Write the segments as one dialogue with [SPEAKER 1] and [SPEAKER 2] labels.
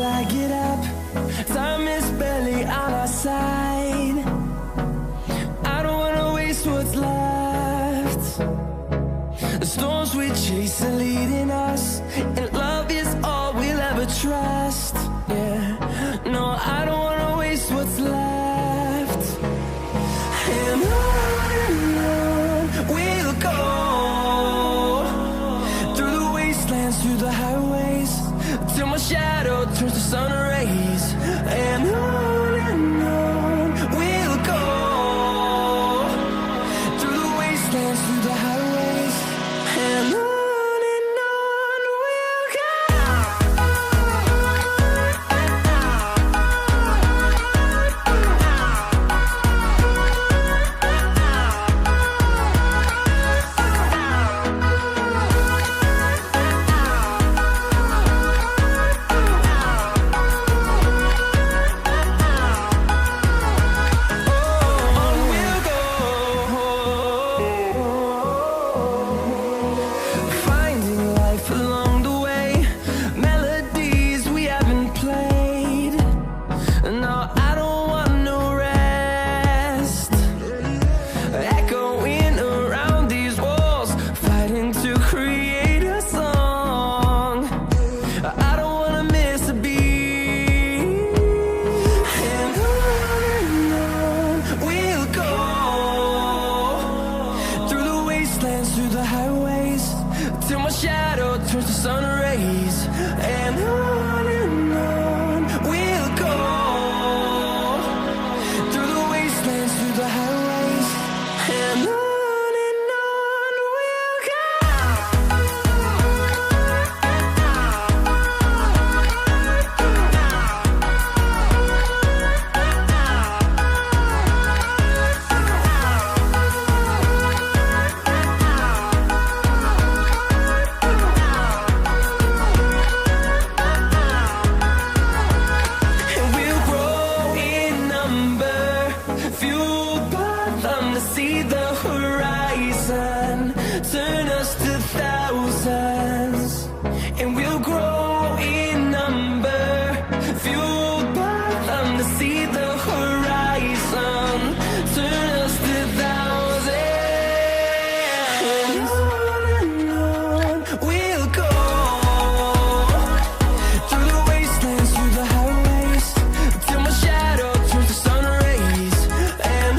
[SPEAKER 1] I get up. Time is barely on our side. I don't wanna waste what's left. The storms we chase are leading us, and love is all we'll ever trust. Yeah, no, I don't wanna waste what's left. And on we'll go, through the wastelands, through the highways, till my shadow turns to sun rays. And on we'll go, through the wastelands, through the highways, and on we'll go. Through the highways, till my shadow turns to sun rays. And on we'll go, through the wastelands, through the highways, and on we'll go. See the horizon, turn us to thousands, and we'll grow in number, fueled by them. To see the horizon, turn us to thousands, and on we'll go, through the wastelands, through the highways, till my shadow turns to sun rays. And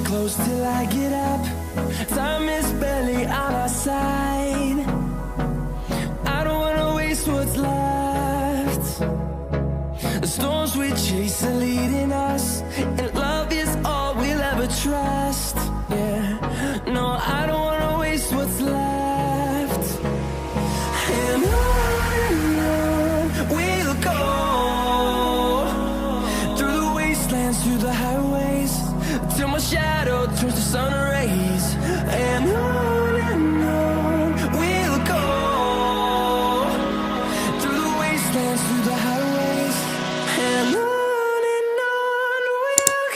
[SPEAKER 1] close till I get up. Time is barely on our side. I don't wanna waste what's left. The storms we chase are leading us, and love is all we'll ever trust. Yeah, no, I don't wanna waste what's left. And on we'll go, through the wastelands, through the highways, till my shadow turns to sun rays. And on we'll go, through the wastelands, through the highways, and on we'll go.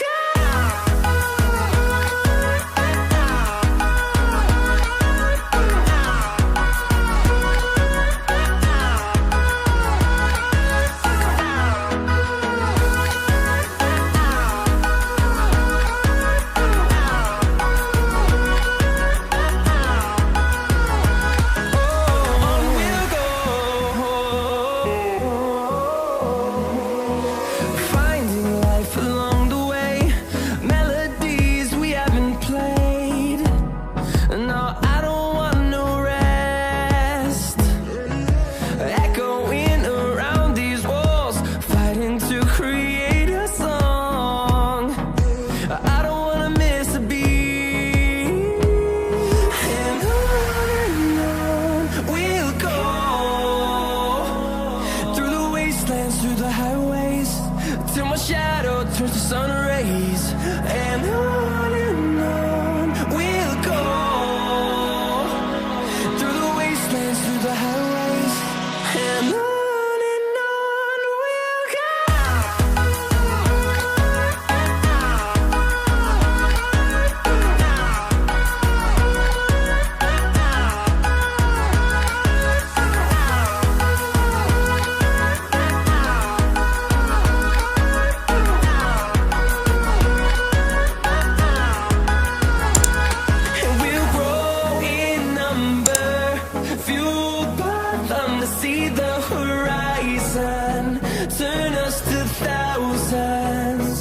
[SPEAKER 1] fueled by them to see the horizon, turn us to thousands,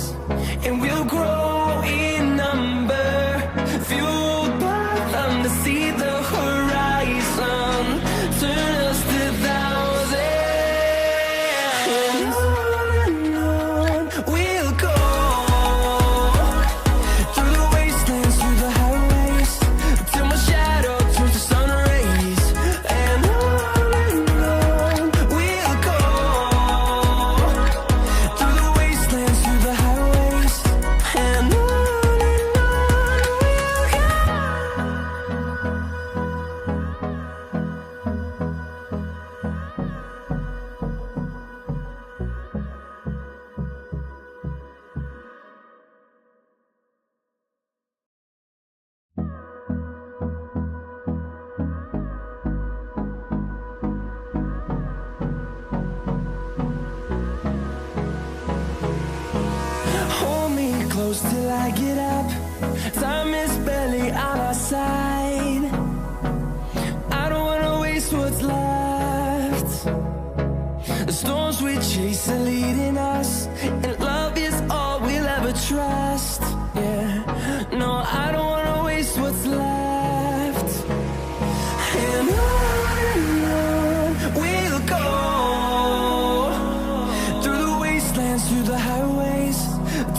[SPEAKER 1] and we'll grow in number. Fueled by them to see the horizon, turn us to thousands, and on we'll go. Through the wastelands, through the highways, till my shadow turns to sun rays. And on we'll go. Through the wastelands, through the highways, and on we'll go. Hold me close till I get up. Time is barely on our side. I don't wanna waste what's left. The storms we chase are leading us, and love is all we'll ever trust. Yeah, no, I don't wanna waste what's left. And on we'll go. Through the wastelands, through the highways,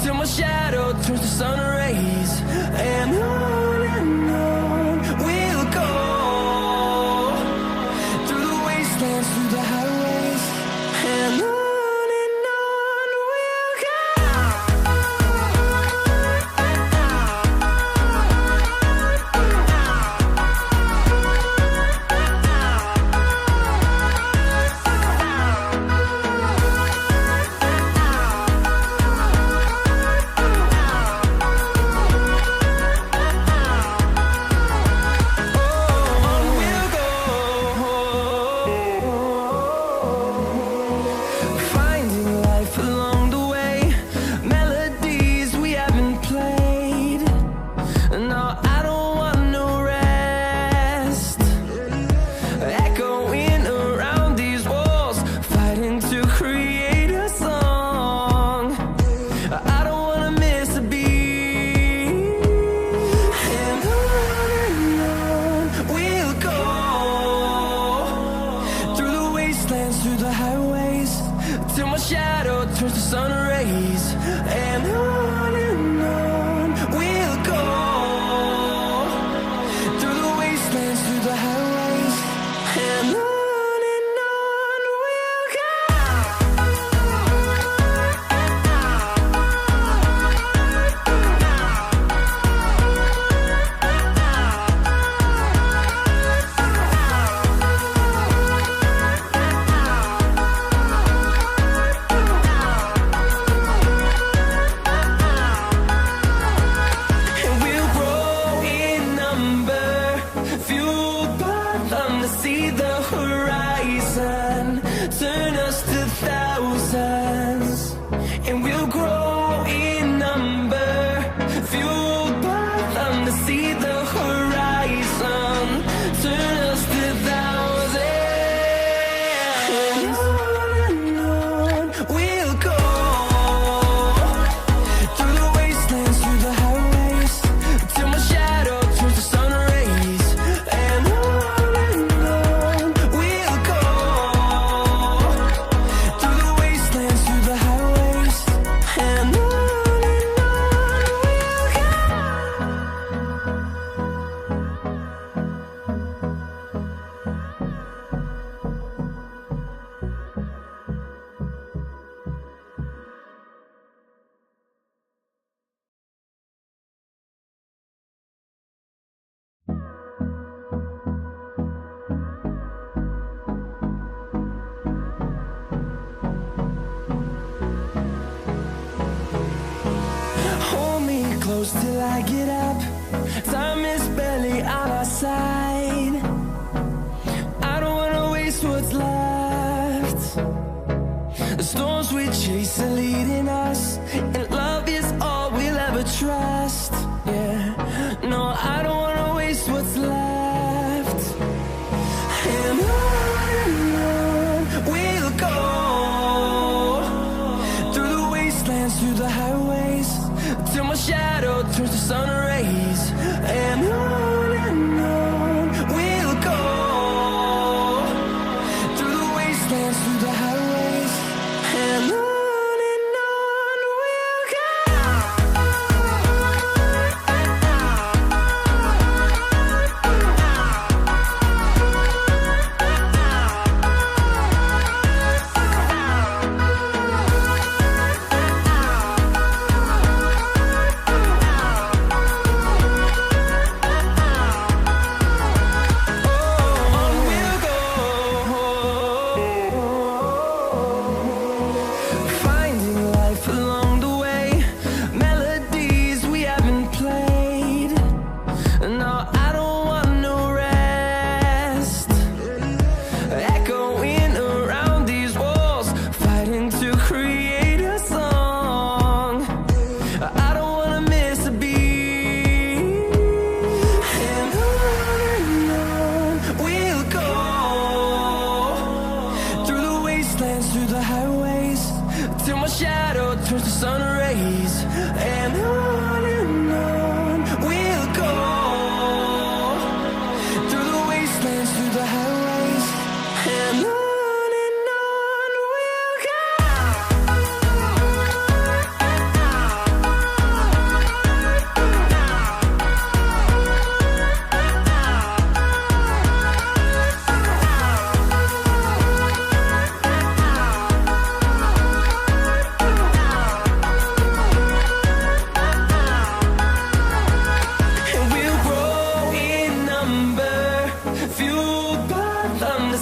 [SPEAKER 1] till my shadow turns to sun rays. And on we'll go. Through the wastelands, through the highways, and on we'll go. Finding life along the way, melodies we haven't played. No, I don't want no rest. Echoing around these walls, fighting to create a song. I don't wanna miss a beat. And on we'll go. Through the wastelands, through the highways, till my shadow turns to sun rays. And on we'll go. Through the wastelands, through the highways, and on we'll go. And we'll grow in number, fueled by them to see the horizon, turn us to thousands, and we'll grow in number, fueled by them to see the horizon, turn us to thousands, and on we'll go. Through the wastelands, through the highways, till my shadow turns to sun rays. And on we'll go. Through the wastelands, through the highways, and on we'll go. Hold me close till I get up. Time is barely on our side. I don't wanna waste what's left. The storms we chase are leading us, and love is all we'll ever trust. Yeah, no, I don't wanna waste what's left. And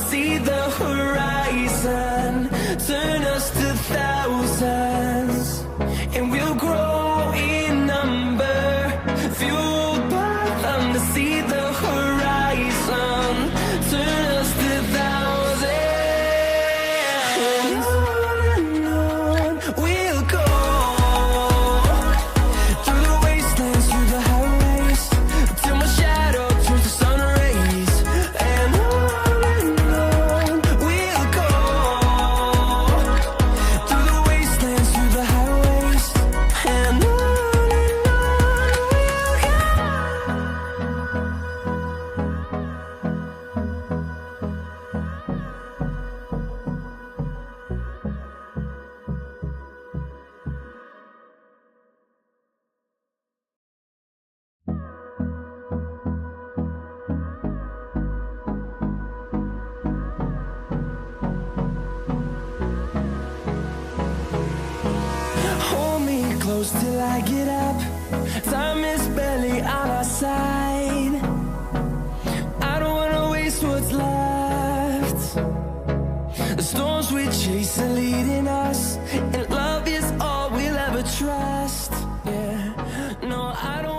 [SPEAKER 1] see the horizon, turn us to thousands, and we'll grow in number, fueled by them to see the horizon, turn us to thousands, and on we'll go, through the wastelands, through the highways, till my shadow turns to sun rays, and on we'll go, through the wastelands, through the highways, and on we'll go. Hold me close till I get up. Time is barely on our side. I don't wanna waste what's left. The storms we chase are leading us, and love is all we'll ever trust. Yeah, no, I don't